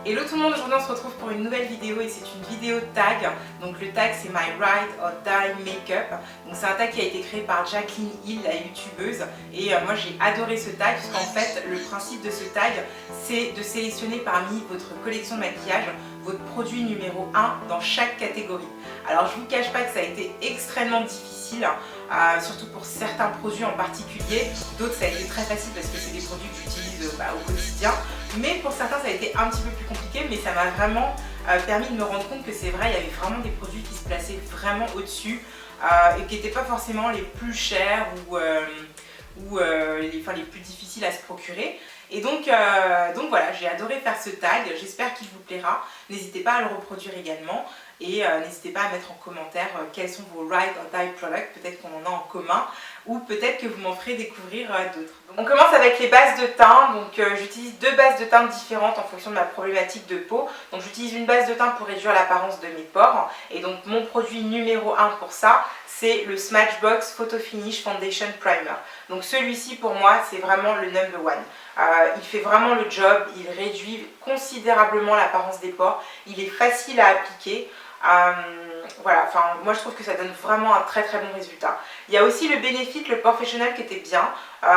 Hello tout le monde, aujourd'hui on se retrouve pour une nouvelle vidéo et c'est une vidéo tag. Donc le tag c'est My Ride or Die Makeup. Donc c'est un tag qui a été créé par Jacqueline Hill, la youtubeuse. Et moi j'ai adoré ce tag puisqu'en fait le principe de ce tag c'est de sélectionner parmi votre collection de maquillage votre produit numéro 1 dans chaque catégorie. Alors je vous cache pas que ça a été extrêmement difficile, surtout pour certains produits en particulier. D'autres ça a été très facile parce que c'est des produits que j'utilise au quotidien. Mais pour certains ça a été un petit peu plus compliqué, mais ça m'a vraiment permis de me rendre compte que c'est vrai, il y avait vraiment des produits qui se plaçaient vraiment au-dessus et qui n'étaient pas forcément les plus chers ou les plus difficiles à se procurer. Et donc voilà, j'ai adoré faire ce tag, j'espère qu'il vous plaira. N'hésitez pas à le reproduire également et n'hésitez pas à mettre en commentaire quels sont vos Ride or Die products, peut-être qu'on en a en commun ou peut-être que vous m'en ferez découvrir d'autres. On commence avec les bases de teint, donc j'utilise deux bases de teint différentes en fonction de ma problématique de peau. Donc j'utilise une base de teint pour réduire l'apparence de mes pores et donc mon produit numéro 1 pour ça, c'est le Smashbox Photo Finish Foundation Primer. Donc celui-ci pour moi c'est vraiment le number one. Il fait vraiment le job, il réduit considérablement l'apparence des pores, il est facile à appliquer. Voilà, enfin moi je trouve que ça donne vraiment un très très bon résultat. Il y a aussi le Benefit, le Professional qui était bien,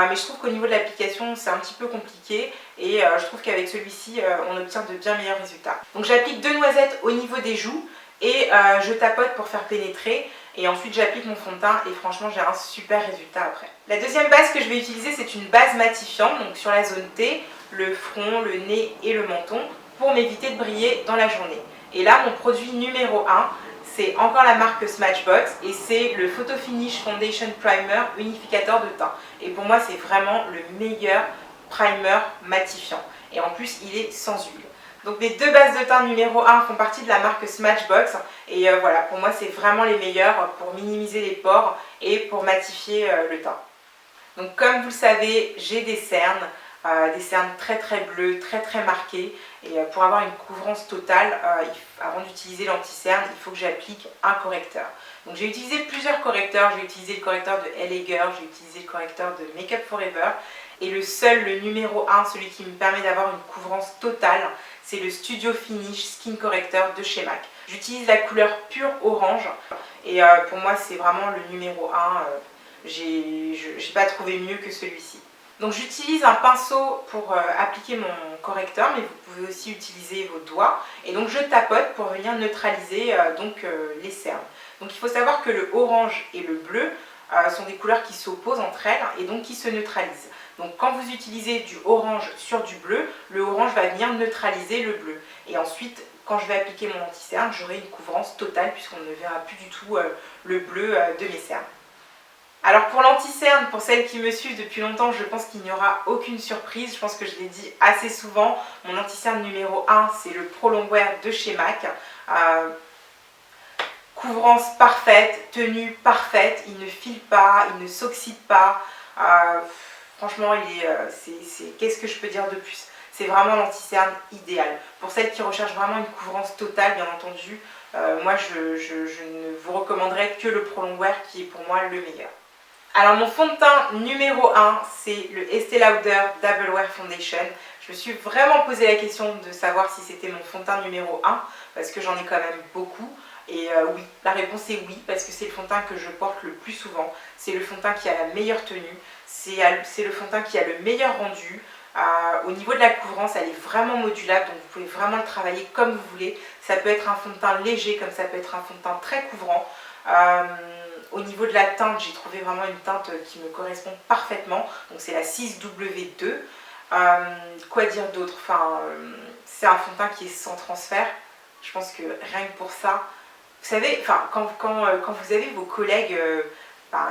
mais je trouve qu'au niveau de l'application c'est un petit peu compliqué et je trouve qu'avec celui-ci on obtient de bien meilleurs résultats. Donc j'applique deux noisettes au niveau des joues et je tapote pour faire pénétrer. Et ensuite j'applique mon fond de teint et franchement j'ai un super résultat après. La deuxième base que je vais utiliser c'est une base matifiante, donc sur la zone T, le front, le nez et le menton pour m'éviter de briller dans la journée. Et là mon produit numéro 1 c'est encore la marque Smashbox et c'est le Photo Finish Foundation Primer unificateur de teint. Et pour moi c'est vraiment le meilleur primer matifiant. Et en plus il est sans huile. Donc les deux bases de teint numéro 1 font partie de la marque Smashbox et voilà, pour moi c'est vraiment les meilleurs pour minimiser les pores et pour matifier le teint. Donc comme vous le savez, j'ai des cernes très très bleues, très très marquées et pour avoir une couvrance totale, avant d'utiliser l'anti-cerne, il faut que j'applique un correcteur. Donc j'ai utilisé plusieurs correcteurs, j'ai utilisé le correcteur de LA Girl, j'ai utilisé le correcteur de Make Up Forever et le numéro 1, celui qui me permet d'avoir une couvrance totale, c'est le Studio Finish Skin Corrector de chez MAC. J'utilise la couleur pure orange et pour moi c'est vraiment le numéro 1, j'ai pas trouvé mieux que celui-ci. Donc j'utilise un pinceau pour appliquer mon correcteur, mais vous pouvez aussi utiliser vos doigts. Et donc je tapote pour venir neutraliser les cernes. Donc il faut savoir que le orange et le bleu sont des couleurs qui s'opposent entre elles et donc qui se neutralisent. Donc quand vous utilisez du orange sur du bleu, le orange va venir neutraliser le bleu. Et ensuite, quand je vais appliquer mon anti-cerne, j'aurai une couvrance totale puisqu'on ne verra plus du tout le bleu de mes cernes. Alors pour l'anti-cerne, pour celles qui me suivent depuis longtemps, je pense qu'il n'y aura aucune surprise. Je pense que je l'ai dit assez souvent. Mon anti-cerne numéro 1, c'est le Pro Longwear de chez MAC. Couvrance parfaite, tenue parfaite, il ne file pas, il ne s'oxyde pas. Franchement, qu'est-ce que je peux dire de plus? C'est vraiment l'anti-cerne idéal. Pour celles qui recherchent vraiment une couvrance totale, bien entendu, moi je ne vous recommanderais que le Pro Longwear qui est pour moi le meilleur. Alors mon fond de teint numéro 1, c'est le Estée Lauder Double Wear Foundation. Je me suis vraiment posé la question de savoir si c'était mon fond de teint numéro 1, parce que j'en ai quand même beaucoup. Et oui, la réponse est oui, parce que c'est le fond de teint que je porte le plus souvent. C'est le fond de teint qui a la meilleure tenue, c'est le fond de teint qui a le meilleur rendu. Au niveau de la couvrance, elle est vraiment modulable, donc vous pouvez vraiment le travailler comme vous voulez. Ça peut être un fond de teint léger, comme ça peut être un fond de teint très couvrant. Au niveau de la teinte, j'ai trouvé vraiment une teinte qui me correspond parfaitement. Donc c'est la 6W2. Quoi dire d'autre? C'est un fond de teint qui est sans transfert. Je pense que rien que pour ça, vous savez, quand vous avez vos collègues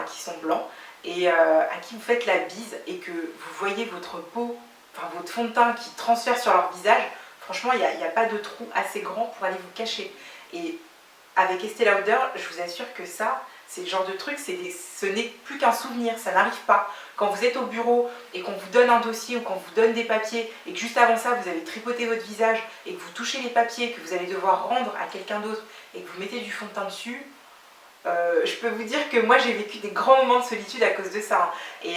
qui sont blancs et à qui vous faites la bise et que vous voyez votre peau, votre fond de teint qui transfère sur leur visage, franchement, il n'y a pas de trou assez grand pour aller vous cacher. Et avec Estée Lauder, je vous assure que ça, c'est le genre de truc, ce n'est plus qu'un souvenir, ça n'arrive pas. Quand vous êtes au bureau et qu'on vous donne un dossier ou qu'on vous donne des papiers et que juste avant ça, vous avez tripoté votre visage et que vous touchez les papiers, que vous allez devoir rendre à quelqu'un d'autre et que vous mettez du fond de teint dessus, je peux vous dire que moi j'ai vécu des grands moments de solitude à cause de ça. Hein. Et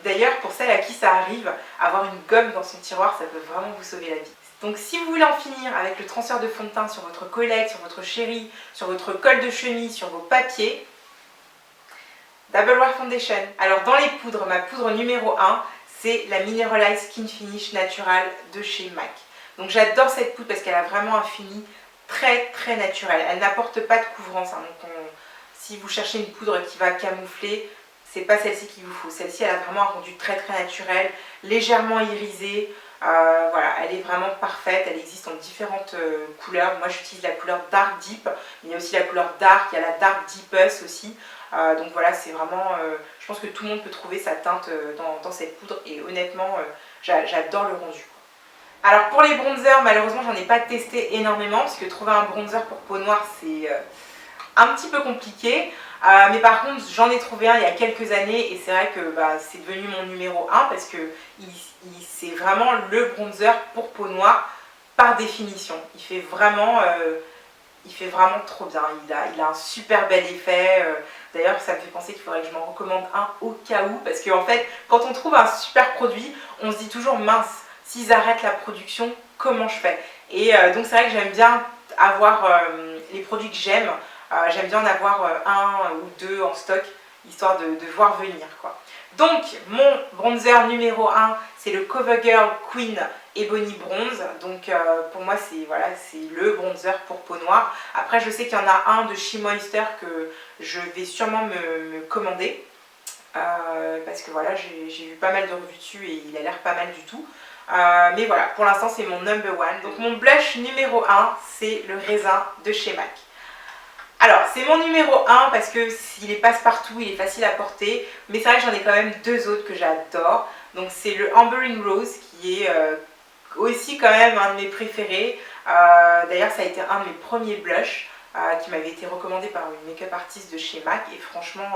d'ailleurs, pour celles à qui ça arrive, avoir une gomme dans son tiroir, ça peut vraiment vous sauver la vie. Donc si vous voulez en finir avec le transfert de fond de teint sur votre collet, sur votre chéri, sur votre col de chemise, sur vos papiers, Double Wear Foundation. Alors dans les poudres, ma poudre numéro 1, c'est la Mineralized Skin Finish Natural de chez MAC. Donc j'adore cette poudre parce qu'elle a vraiment un fini très naturel. Elle n'apporte pas de couvrance. Hein. Donc si vous cherchez une poudre qui va camoufler, c'est pas celle-ci qu'il vous faut. Celle-ci, elle a vraiment un rendu très naturel, légèrement irisé. Voilà, elle est vraiment parfaite. Elle existe en différentes couleurs. Moi, j'utilise la couleur Dark Deep. Il y a aussi la couleur Dark. Il y a la Dark Deepest aussi. Donc voilà, c'est vraiment... je pense que tout le monde peut trouver sa teinte dans cette poudre. Et honnêtement, j'adore le rendu. Alors pour les bronzers, malheureusement, j'en ai pas testé énormément. Parce que trouver un bronzer pour peau noire, c'est un petit peu compliqué. Mais par contre, j'en ai trouvé un il y a quelques années. Et c'est vrai que c'est devenu mon numéro 1. Parce que c'est vraiment le bronzer pour peau noire par définition. Il fait vraiment trop bien. Il a un super bel effet. D'ailleurs, ça me fait penser qu'il faudrait que je m'en recommande un au cas où. Parce qu'en fait, quand on trouve un super produit, on se dit toujours mince, s'ils arrêtent la production, comment je fais? Et donc c'est vrai que j'aime bien avoir les produits que j'aime. J'aime bien en avoir un ou deux en stock, histoire de voir venir, quoi. Donc, mon bronzer numéro 1, c'est le CoverGirl Queen Ebony Bronze. Donc, pour moi, c'est le bronzer pour peau noire. Après, je sais qu'il y en a un de chez Moisture que je vais sûrement me commander. Parce que voilà, j'ai vu pas mal de revues dessus et il a l'air pas mal du tout. Mais voilà, pour l'instant, c'est mon number one. Donc, mon blush numéro 1, c'est le raisin de chez MAC. Alors, c'est mon numéro 1 parce que s'il est passe-partout, il est facile à porter. Mais c'est vrai que j'en ai quand même deux autres que j'adore. Donc, c'est le Amber in Rose qui est aussi quand même un de mes préférés. D'ailleurs, ça a été un de mes premiers blushs qui m'avait été recommandé par une make-up artiste de chez MAC. Et franchement,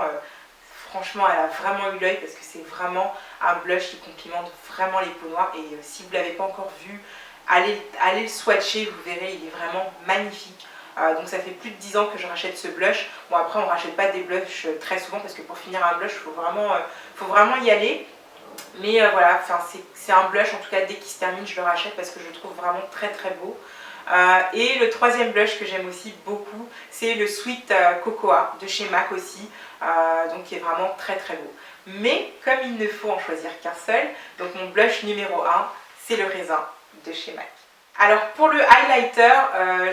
elle a vraiment eu l'œil parce que c'est vraiment un blush qui complimente vraiment les peaux noires. Et si vous ne l'avez pas encore vu, allez le swatcher, vous verrez, il est vraiment magnifique. Donc ça fait plus de 10 ans que je rachète ce blush. Bon, après on rachète pas des blushs très souvent parce que pour finir un blush il faut vraiment y aller. Mais voilà, c'est un blush en tout cas, dès qu'il se termine je le rachète parce que je le trouve vraiment très beau. Et le troisième blush que j'aime aussi beaucoup, c'est le Sweet Cocoa de chez MAC aussi, donc qui est vraiment très beau. Mais comme il ne faut en choisir qu'un seul, donc mon blush numéro 1, c'est le raisin de chez MAC. Alors pour le highlighter,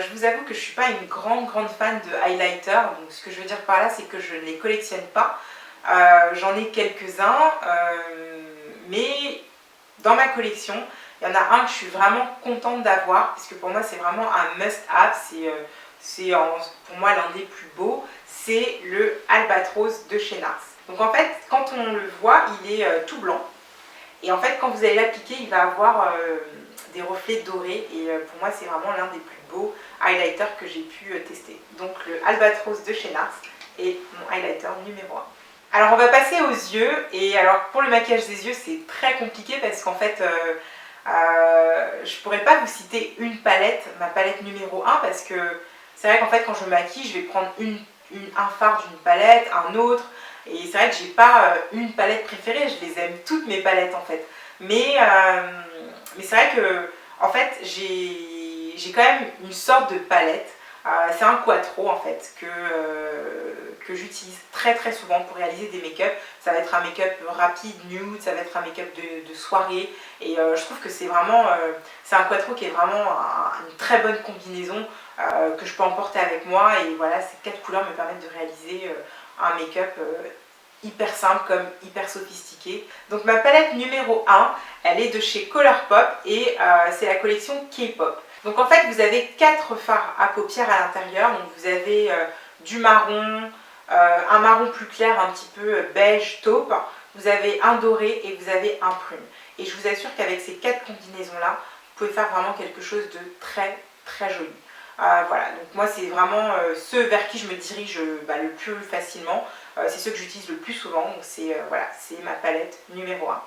je vous avoue que je ne suis pas une grande fan de highlighter. Donc ce que je veux dire par là, c'est que je ne les collectionne pas. J'en ai quelques-uns, mais dans ma collection, il y en a un que je suis vraiment contente d'avoir, parce que pour moi c'est vraiment un must-have, c'est pour moi l'un des plus beaux, c'est le Albatros de chez NARS. Donc en fait, quand on le voit, il est tout blanc, et en fait quand vous allez l'appliquer, il va avoir des reflets dorés, et pour moi c'est vraiment l'un des plus beaux highlighters que j'ai pu tester. Donc le Albatros de chez NARS est mon highlighter numéro 1. Alors on va passer aux yeux, et alors pour le maquillage des yeux c'est très compliqué parce qu'en fait je pourrais pas vous citer une palette, ma palette numéro 1, parce que c'est vrai qu'en fait quand je me maquille je vais prendre un fard d'une palette, un autre, et c'est vrai que j'ai pas une palette préférée, je les aime toutes mes palettes en fait, mais c'est vrai que en fait j'ai quand même une sorte de palette. C'est un quattro en fait que j'utilise très souvent pour réaliser des make-up. Ça va être un make-up rapide, nude, ça va être un make-up de soirée, et je trouve que c'est vraiment c'est un quattro qui est vraiment une très bonne combinaison que je peux emporter avec moi, et voilà, ces 4 couleurs me permettent de réaliser un make-up hyper simple comme hyper sophistiqué. Donc ma palette numéro 1, elle est de chez Colourpop, et c'est la collection K-Pop. Donc en fait vous avez 4 fards à paupières à l'intérieur. Donc vous avez du marron, un marron plus clair, un petit peu beige taupe, vous avez un doré et vous avez un prune. Et je vous assure qu'avec ces 4 combinaisons là, vous pouvez faire vraiment quelque chose de très joli. Voilà, donc moi c'est vraiment ceux vers qui je me dirige le plus facilement, c'est ceux que j'utilise le plus souvent, donc c'est voilà, c'est ma palette numéro 1.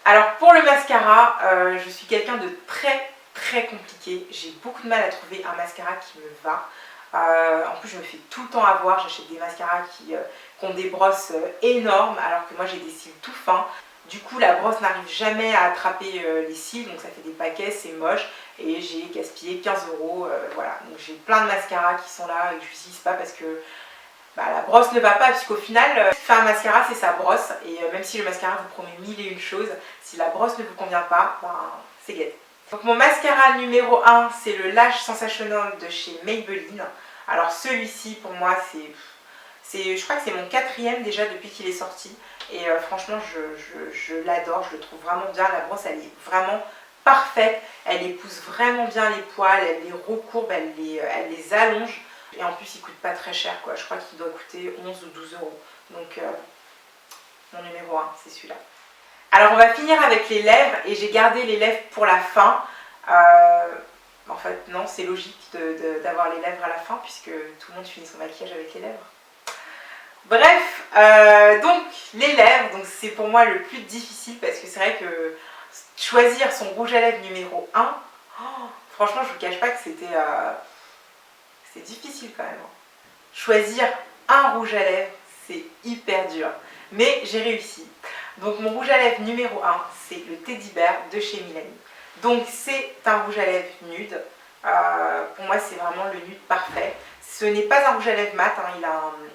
Alors pour le mascara, je suis quelqu'un de très compliqué, j'ai beaucoup de mal à trouver un mascara qui me va. En plus je me fais tout le temps avoir, j'achète des mascaras qui ont des brosses énormes alors que moi j'ai des cils tout fins. Du coup la brosse n'arrive jamais à attraper les cils, donc ça fait des paquets, c'est moche et j'ai gaspillé 15 €. Voilà, donc j'ai plein de mascaras qui sont là et que je n'utilise pas parce que la brosse ne va pas, puisqu'au final, faire un mascara c'est sa brosse et même si le mascara vous promet mille et une choses, si la brosse ne vous convient pas, c'est gâté. Donc mon mascara numéro 1 c'est le Lash Sensational de chez Maybelline. Alors celui-ci pour moi je crois que c'est mon 4e déjà depuis qu'il est sorti et franchement je l'adore, je le trouve vraiment bien. La brosse elle est vraiment parfaite, elle épouse vraiment bien les poils, elle les recourbe, elle les allonge. Et en plus il coûte pas très cher quoi, je crois qu'il doit coûter 11 ou 12 €. Donc mon numéro 1 c'est celui-là. Alors on va finir avec les lèvres et j'ai gardé les lèvres pour la fin. En fait non, c'est logique d'avoir les lèvres à la fin puisque tout le monde finit son maquillage avec les lèvres. Bref, donc les lèvres, donc c'est pour moi le plus difficile parce que c'est vrai que choisir son rouge à lèvres numéro 1, franchement je vous cache pas que c'est difficile quand même. Choisir un rouge à lèvres, c'est hyper dur. Mais j'ai réussi. Donc mon rouge à lèvres numéro 1, c'est le Teddy Bear de chez Milani. Donc c'est un rouge à lèvres nude. Pour moi c'est vraiment le nude parfait. Ce n'est pas un rouge à lèvres mat, hein.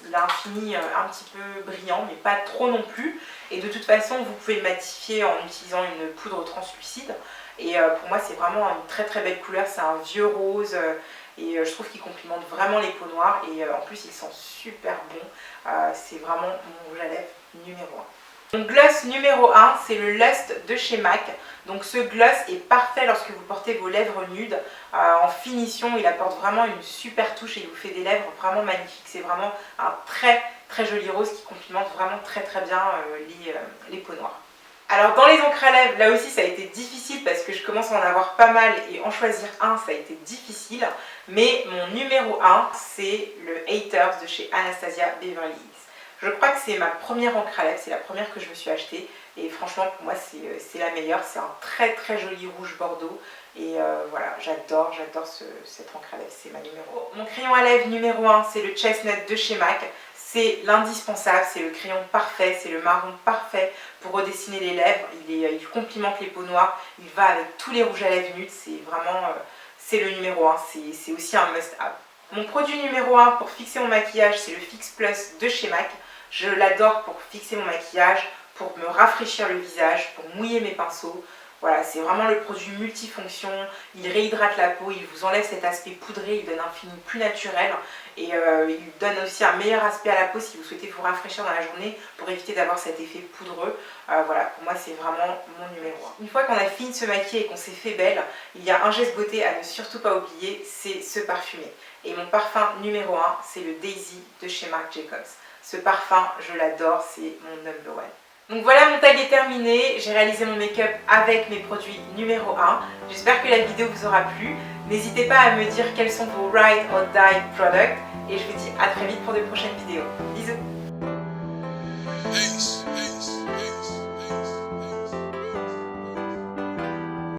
Il a un fini un petit peu brillant, mais pas trop non plus. Et de toute façon, vous pouvez le matifier en utilisant une poudre translucide. Et pour moi, c'est vraiment une très très belle couleur. C'est un vieux rose et je trouve qu'il complimente vraiment les peaux noires. Et en plus, il sent super bon. C'est vraiment mon rouge à lèvres numéro 1. Mon gloss numéro 1, c'est le Lust de chez MAC. Donc ce gloss est parfait lorsque vous portez vos lèvres nudes. En finition, il apporte vraiment une super touche et il vous fait des lèvres vraiment magnifiques. C'est vraiment un très très joli rose qui complimente vraiment très très bien les peaux noires. Alors dans les encres à lèvres, là aussi ça a été difficile parce que je commence à en avoir pas mal et en choisir un ça a été difficile. Mais mon numéro 1, c'est le Haters de chez Anastasia Beverly Hills. Je crois que c'est ma première encre à lèvres, c'est la première que je me suis achetée et franchement pour moi c'est la meilleure. C'est un très très joli rouge bordeaux et voilà, j'adore cette encre à lèvres, c'est ma numéro 1. Mon crayon à lèvres numéro 1, c'est le Chestnut de chez MAC. C'est l'indispensable, c'est le crayon parfait, c'est le marron parfait pour redessiner les lèvres. Il complimente les peaux noires, il va avec tous les rouges à lèvres nudes, c'est vraiment c'est le numéro 1, c'est aussi un must-have. Mon produit numéro 1 pour fixer mon maquillage, c'est le Fix Plus de chez MAC. Je l'adore pour fixer mon maquillage, pour me rafraîchir le visage, pour mouiller mes pinceaux. Voilà, c'est vraiment le produit multifonction, il réhydrate la peau, il vous enlève cet aspect poudré, il donne un fini plus naturel et il donne aussi un meilleur aspect à la peau si vous souhaitez vous rafraîchir dans la journée pour éviter d'avoir cet effet poudreux. Voilà, pour moi c'est vraiment mon numéro 1. Une fois qu'on a fini de se maquiller et qu'on s'est fait belle, il y a un geste beauté à ne surtout pas oublier, c'est se parfumer. Et mon parfum numéro 1, c'est le Daisy de chez Marc Jacobs. Ce parfum, je l'adore, c'est mon number 1. Donc voilà, mon tag est terminé, j'ai réalisé mon make-up avec mes produits numéro 1. J'espère que la vidéo vous aura plu. N'hésitez pas à me dire quels sont vos Ride or Die products et je vous dis à très vite pour de prochaines vidéos. Bisous!